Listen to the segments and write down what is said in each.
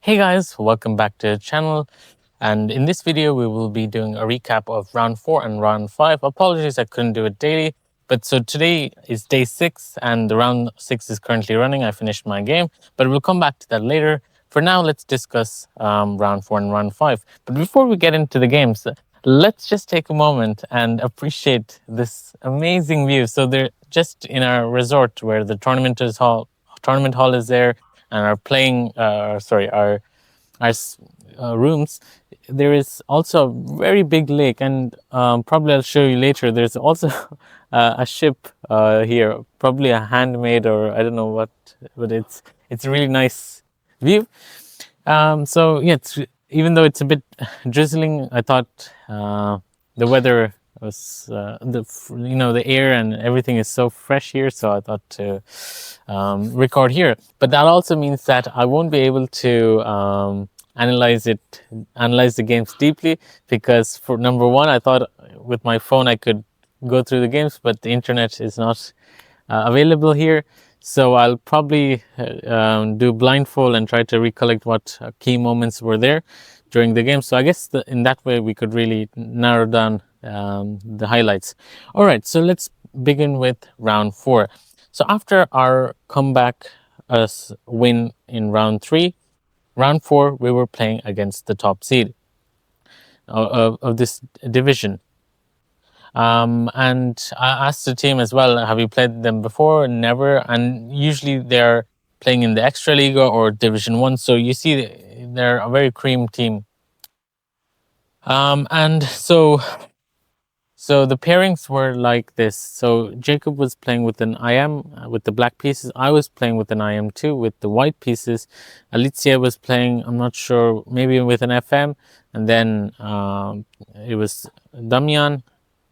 Hey guys, welcome back to the channel. And in this video, we will be doing a recap of round 4 and round 5. Apologies, I couldn't do it daily. But so today is day 6 and the round 6 is currently running. I finished my game, but we'll come back to that later. For now, let's discuss round 4 and round 5. But before we get into the games, let's just take a moment and appreciate this amazing view. So they're just in our resort where the tournament hall is there, and our playing, our rooms. There is also a very big lake, and probably I'll show you later. There's also a ship here, probably a handmade or I don't know what, but it's a really nice view. So yeah, even though it's a bit drizzling, I thought the weather was the air and everything is so fresh here, so I thought to record here. But that also means that I won't be able to analyze the games deeply, because for number one, I thought with my phone I could go through the games, but the internet is not available here. So I'll probably do blindfold and try to recollect what key moments were there during the game. So I guess in that way we could really narrow down the highlights. All right, so let's begin with round 4. So after our comeback win in round 3, round 4 we were playing against the top seed of this division. And I asked the team as well, have you played them before? Never. And usually they're playing in the Extra Liga or Division 1. So you see, they're a very cream team. And so the pairings were like this. So Jacob was playing with an IM with the black pieces. I was playing with an IM2 with the white pieces. Alicia was playing, I'm not sure, maybe with an FM. And then it was Damian,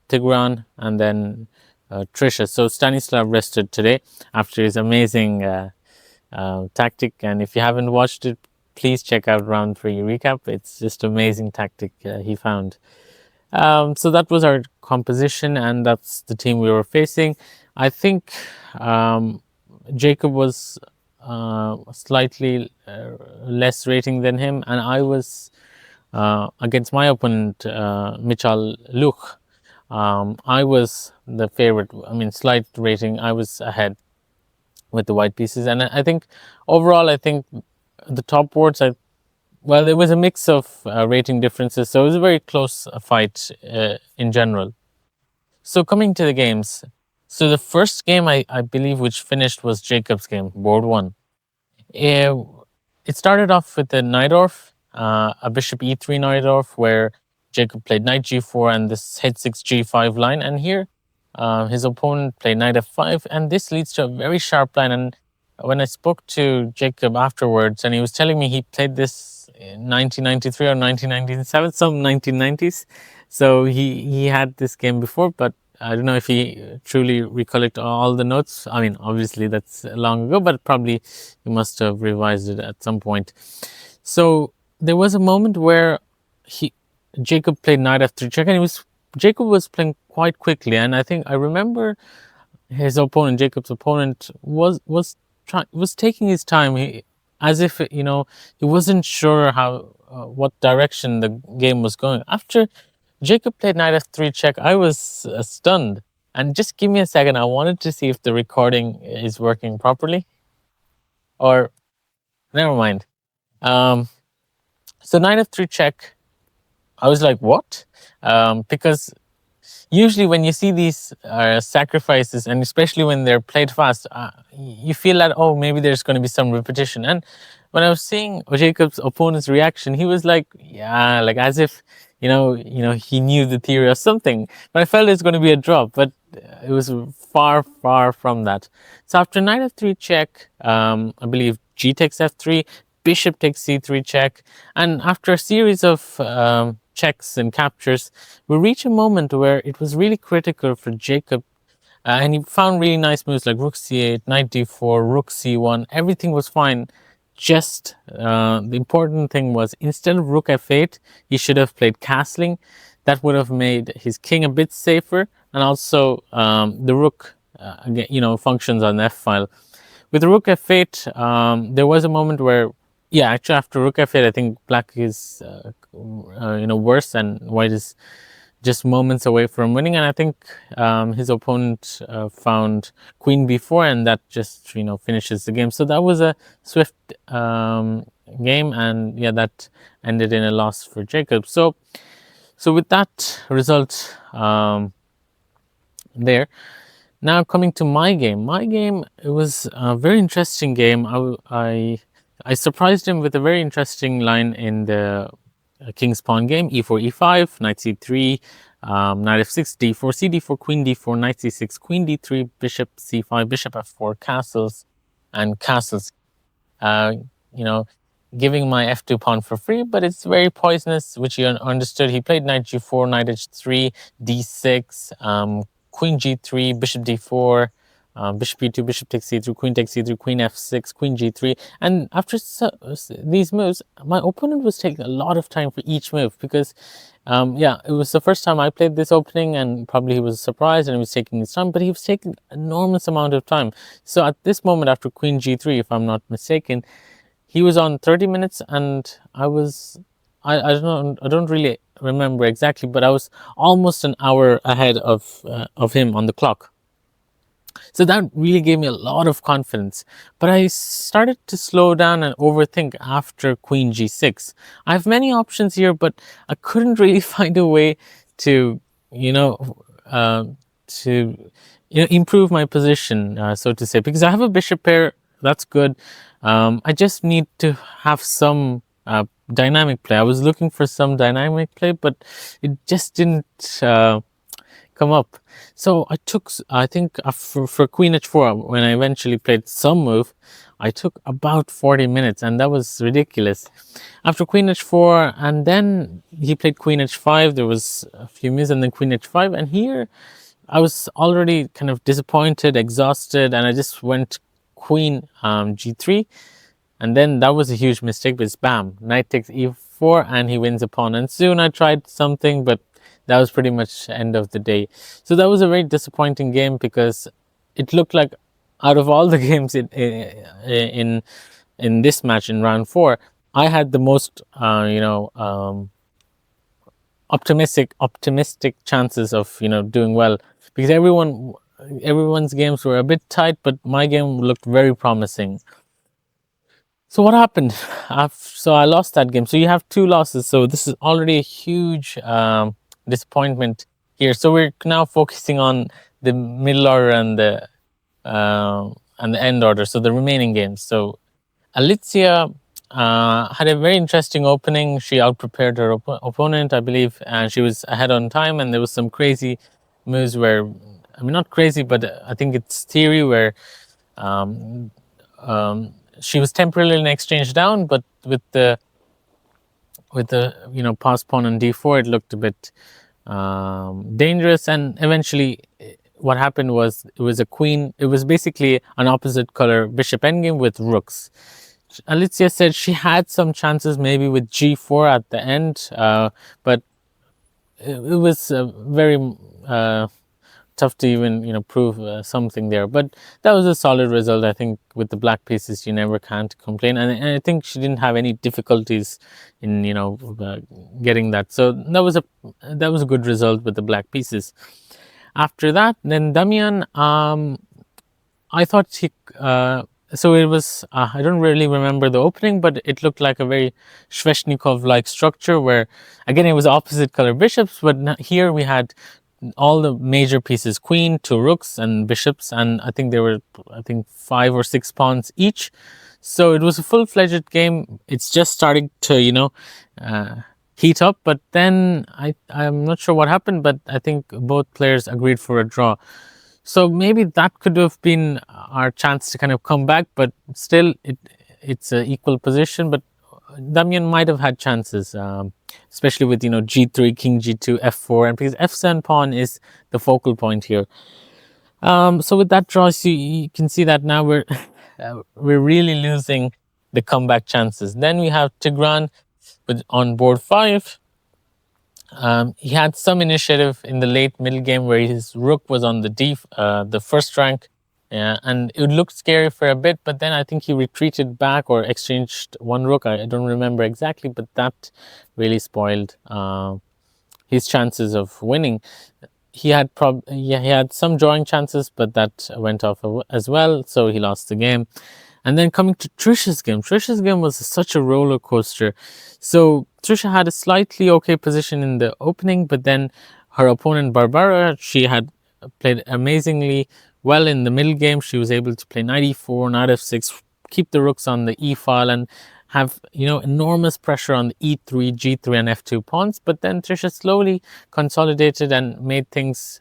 Tigran, and then Trisha. So Stanislav rested today after his amazing tactic. And if you haven't watched it, please check out round 3 recap. It's just amazing tactic he found. So that was our composition, and that's the team we were facing. I think Jacob was slightly less rating than him, and I was against my opponent, Michal Luch. I was the favorite. I mean, slight rating. I was ahead with the white pieces, and I think overall, I think the top boards, well, there was a mix of rating differences, so it was a very close fight in general. So coming to the games, so the first game I believe which finished was Jacob's game, board 1. It started off with the Najdorf, a bishop e3 Najdorf, where Jacob played knight g4 and this h6 g5 line, and here his opponent played knight f5, and this leads to a very sharp line. And when I spoke to Jacob afterwards, and he was telling me he played this in 1993 or 1997, some 1990s. So he had this game before, but I don't know if he truly recollect all the notes. I mean, obviously that's long ago, but probably he must have revised it at some point. So there was a moment where Jacob played knight f3 check, and Jacob was playing quite quickly, and I think I remember his opponent, Jacob's opponent, was taking his time, as if he wasn't sure how what direction the game was going. After Jacob played knight f3 check, I was stunned. And just give me a second, I wanted to see if the recording is working properly, or never mind. So knight f3 check, I was like, what? Because usually when you see these sacrifices, and especially when they're played fast, you feel that, oh, maybe there's going to be some repetition. And when I was seeing Jacob's opponent's reaction, he was like, yeah, like as if he knew the theory or something. But I felt it's going to be a drop, but it was far from that. So after knight f3 check, I believe g takes f3, bishop takes c3 check, and after a series of checks and captures, we reach a moment where it was really critical for Jacob, and he found really nice moves like rook c8, knight d4, rook c1. Everything was fine. Just the important thing was, instead of rook f8, he should have played castling. That would have made his king a bit safer, and also the rook functions on the f file. With the rook f8, there was a moment where Yeah, actually, after rook f8, I think black is worse, and white is just moments away from winning. And I think his opponent found queen b4, and that just finishes the game. So that was a swift game, and yeah, that ended in a loss for Jacob. So with that result there. Now coming to my game, it was a very interesting game. I surprised him with a very interesting line in the king's pawn game: e4, e5, knight c3, knight f6, d4, c d4, queen d4, knight c6, queen d3, bishop c5, bishop f4, castles, and castles. Uh, you know, giving my f2 pawn for free, but it's very poisonous, which he understood. He played knight g4, knight h3, d6, queen g3, bishop d4, bishop e2, bishop takes c3, queen takes c3, queen f6, queen g3. And after these moves, my opponent was taking a lot of time for each move because, yeah, it was the first time I played this opening, and probably he was surprised and he was taking his time, but he was taking enormous amount of time. So at this moment, after queen g3, if I'm not mistaken, he was on 30 minutes, and I don't really remember exactly, but I was almost an hour ahead of him on the clock. So that really gave me a lot of confidence. But I started to slow down and overthink after queen g6. I have many options here, but I couldn't really find a way to, you know, uh, to improve my position, so to say, because I have a bishop pair. That's good. I just need to have some dynamic play. I was looking for some dynamic play, but it just didn't come up. So I think for queen h4, when I eventually played some move, I took about 40 minutes, and that was ridiculous. After queen h4, and then he played queen h5, there was a few moves, and then queen h5, and here I was already kind of disappointed, exhausted, and I just went queen g3, and then that was a huge mistake, because bam, knight takes e4, and he wins a pawn. And soon I tried something, but that was pretty much end of the day. So that was a very disappointing game, because it looked like out of all the games in this match in round 4, I had the most optimistic chances of doing well, because everyone's games were a bit tight, but my game looked very promising. So what happened? So I lost that game. So you have 2 losses. So this is already a huge disappointment here. So we're now focusing on the middle order and the end order. So the remaining games. So Alicia had a very interesting opening. She outprepared her opponent, I believe, and she was ahead on time. And there was some crazy moves where, I mean, not crazy, but I think it's theory where um, she was temporarily in exchange down, but with the pass pawn on d4, it looked a bit dangerous. And eventually, what happened was it was a queen. It was basically an opposite color bishop endgame with rooks. Alicia said she had some chances maybe with g4 at the end, but it was very tough to even prove something there. But that was a solid result. I think with the black pieces, you never can't complain, and I think she didn't have any difficulties in getting that. So that was a good result with the black pieces. After that, then Damian, I thought he so it was I don't really remember the opening, but it looked like a very Sveshnikov like structure, where again it was opposite color bishops, but here we had all the major pieces: queen, 2 rooks, and bishops, and I think there were 5 or 6 pawns each. So it was a full-fledged game. It's just starting to heat up, but then I'm not sure what happened, but I think both players agreed for a draw. So maybe that could have been our chance to kind of come back, but still it's an equal position. But Damian might have had chances, especially with g3, king g2, f4, and because f7 pawn is the focal point here. So with that draw, you can see that now we're really losing the comeback chances. Then we have Tigran on board 5. He had some initiative in the late middle game, where his rook was on the first rank, Yeah, and it looked scary for a bit, but then I think he retreated back or exchanged one rook. I don't remember exactly, but that really spoiled his chances of winning. He had some drawing chances, but that went off as well, so he lost the game. And then coming to Trisha's game was such a roller coaster. So Trisha had a slightly okay position in the opening, but then her opponent Barbara, she had played amazingly well in the middle game. She was able to play knight e4, knight f6, keep the rooks on the e file, and have, enormous pressure on the e3, g3, and f2 pawns. But then Trisha slowly consolidated and made things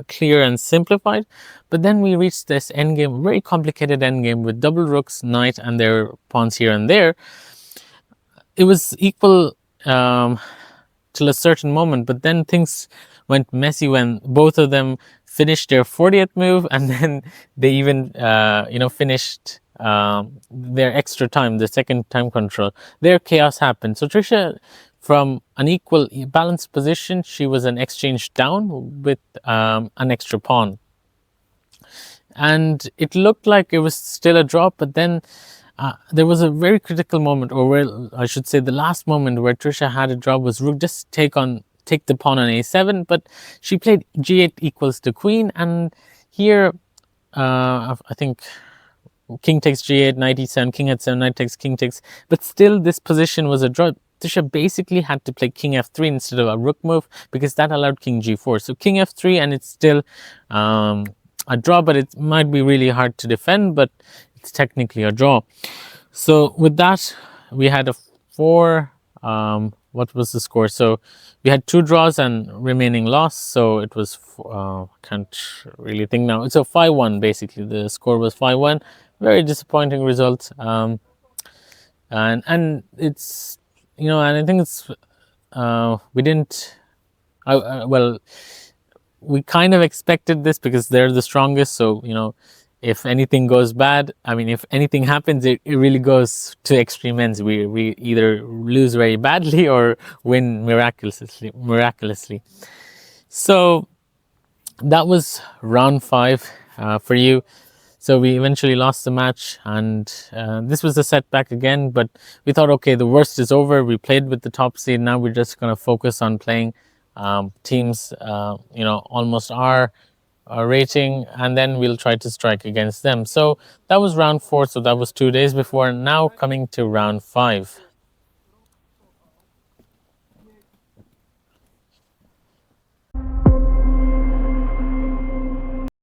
clear and simplified. But then we reached this endgame, very complicated endgame with double rooks, knight, and their pawns here and there. It was equal till a certain moment, but then things went messy when both of them finished their 40th move, and then they even finished their extra time, the second time control. Their chaos happened. So Trisha, from an equal balanced position, she was an exchange down with an extra pawn, and it looked like it was still a draw, but then there was a very critical moment, or where I should say the last moment, where Trisha had a draw was rook just take the pawn on a7, but she played g8 equals the queen, and here I think king takes g8, knight e7, king h7, knight takes, king takes, but still this position was a draw. Trisha basically had to play king f3 instead of a rook move, because that allowed king g4. So king f3, and it's still a draw, but it might be really hard to defend, but it's technically a draw. So with that, we had a what was the score? So we had 2 draws and remaining loss. So it was, can't really think now. It's a 5-1 basically. The score was 5-1. Very disappointing result. And it's, and I think it's, we didn't, well, we kind of expected this because they're the strongest. So, if anything goes bad, if anything happens, it really goes to extreme ends. We either lose very badly or win miraculously. So that was round 5 for you. So we eventually lost the match, and this was a setback again, but we thought, okay, the worst is over. We played with the top seed. Now we're just going to focus on playing teams, almost our rating, and then we'll try to strike against them. So that was round 4. So that was 2 days before. Now coming to round 5.